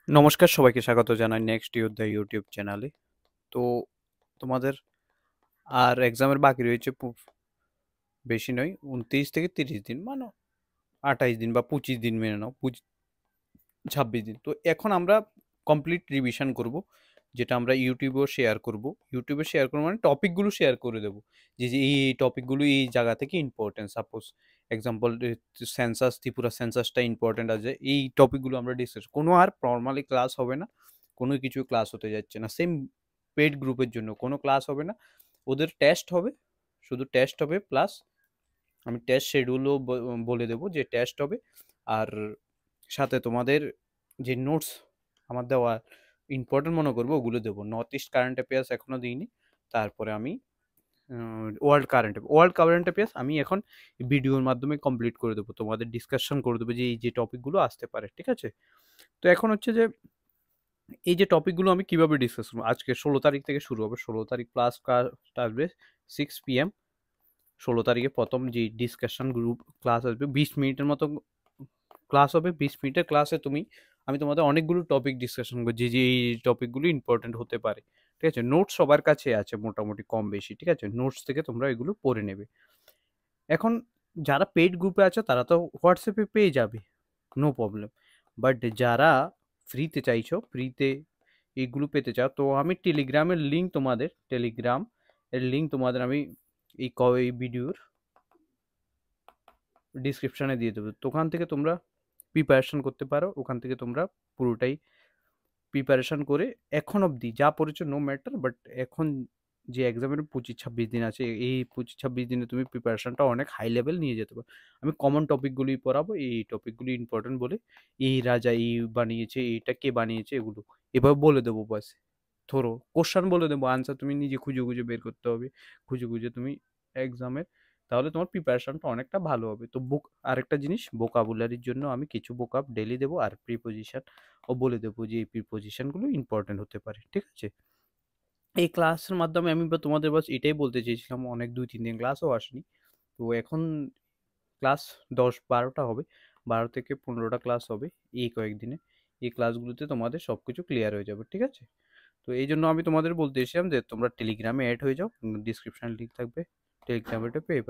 নমস্কার, সবাইকে স্বাগত জানাই নেক্সট ইয়োদ্ধা ইউটিউব চ্যানেলে। তো তোমাদের আর এক্সামের বাকি রয়েছে বেশি নয়, 29 থেকে 30 দিন, মানে 28 দিন বা 25 দিন মেনে নাও, 26 দিন। তো এখন আমরা কমপ্লিট রিভিশন করব, যেটা আমরা ইউটিউবেও শেয়ার করব। ইউটিউবে শেয়ার করবো মানে টপিকগুলো শেয়ার করে দেবো, যে এই টপিকগুলো এই জায়গা থেকে important. Suppose example, census, Tripura সেন্সাসটা ইম্পর্টেন্ট আছে, এই টপিকগুলো আমরা ডিসকাস। কোনো আর নর্মালি ক্লাস হবে না, কোনো কিছু ক্লাস হতে যাচ্ছে না। সেম পেড গ্রুপের জন্য কোনো ক্লাস হবে না, ওদের টেস্ট হবে, শুধু টেস্ট হবে। প্লাস আমি টেস্ট শিডিউলও বলে দেবো যে টেস্ট হবে। আর সাথে তোমাদের যে নোটস আমার দেওয়া ইম্পর্টেন্ট মনে করবো ওগুলো দেবো। নর্থ ইস্ট কারেন্ট অ্যাফেয়ার্স এখনও দিইনি। তারপরে আমি ওয়ার্ল্ড কারেন্ট অ্যাফেয়ার্স আমি এখন ভিডিওর মাধ্যমে কমপ্লিট করে দেবো, তোমাদের ডিসকাশন করে দেবো যে এই যে টপিকগুলো আসতে পারে। ঠিক আছে? তো এখন হচ্ছে যে এই যে টপিকগুলো আমি কিভাবে ডিসকাস করবো, আজকে 16 তারিখ থেকে শুরু হবে। 16 তারিখ ক্লাস আসবে 6 PM। 16 তারিখে প্রথম যে ডিসকাশন গ্রুপ ক্লাস আসবে, 20 মিনিটের মতো ক্লাস হবে। 20 মিনিটের ক্লাসে আমি তোমাদের অনেকগুলো টপিক ডিসকাশন করবো, যে এই টপিকগুলো ইম্পর্টেন্ট হতে পারে। ঠিক আছে? নোটস সবার কাছে আছে মোটামুটি কম বেশি। ঠিক আছে? নোটস থেকে তোমরা এগুলো পড়ে নেবে। এখন যারা পেইড গ্রুপে আছে তারা তো হোয়াটসঅ্যাপে পেয়ে যাবে, নো প্রবলেম। বাট যারা ফ্রিতে চাইছো, ফ্রিতে এইগুলো পেতে চাও, তো আমি টেলিগ্রামের লিঙ্ক তোমাদের, টেলিগ্রাম এর লিঙ্ক তোমাদের আমি এই ভিডিওর ডিসক্রিপশানে দিয়ে দেবো। তো ওখান থেকে তোমরা প্রিপারেশন করতে পারো। ওখান থেকে তোমরা পুরোটাই প্রিপারেশন করে এখন অবধি যা পড়েছো নো ম্যাটার, বাট এখন যে এক্সামের 25-26 দিন আছে, এই 25-26 দিনে তুমি প্রিপারেশনটা অনেক হাই লেভেল নিয়ে যেতে পারো। আমি কমন টপিকগুলোই পড়াবো, এই টপিকগুলি ইম্পর্টেন্ট বলে, এই রাজা এই বানিয়েছে, এইটা কে বানিয়েছে, এগুলো এভাবে বলে দেবো। বাস ধরো কোশ্চান বলে দেবো, আনসার তুমি নিজে খুঁজে খুঁজে বের করতে হবে, খুঁজে খুঁজে তুমি এক্সামের, তাহলে তোমার প্রিপারেশনটা অনেকটা ভালো হবে। তো আরেকটা জিনিস, ভোকাবুলারির জন্য আমি কিছু ভোকাব ডেলি দেবো, আর প্রিপোজিশন ও বলে দেবো যে এই প্রিপোজিশনগুলো ইম্পর্টেন্ট হতে পারে। ঠিক আছে? এই ক্লাসের মাধ্যমে আমি তোমাদের বাস এটাই বলতে চেয়েছিলাম, অনেক 2-3 দিন ক্লাসও আসেনি। তো এখন ক্লাস 10-12টা হবে, 12 থেকে 15টা ক্লাস হবে এই কয়েকদিনে। এই ক্লাসগুলোতে তোমাদের সব কিছু ক্লিয়ার হয়ে যাবে। ঠিক আছে? তো এই জন্য আমি তোমাদের বলতে এসেছিলাম যে তোমরা টেলিগ্রামে অ্যাড হয়ে যাও, ডিসক্রিপশানে লিঙ্ক থাকবে, টেলিগ্রামে পেয়ে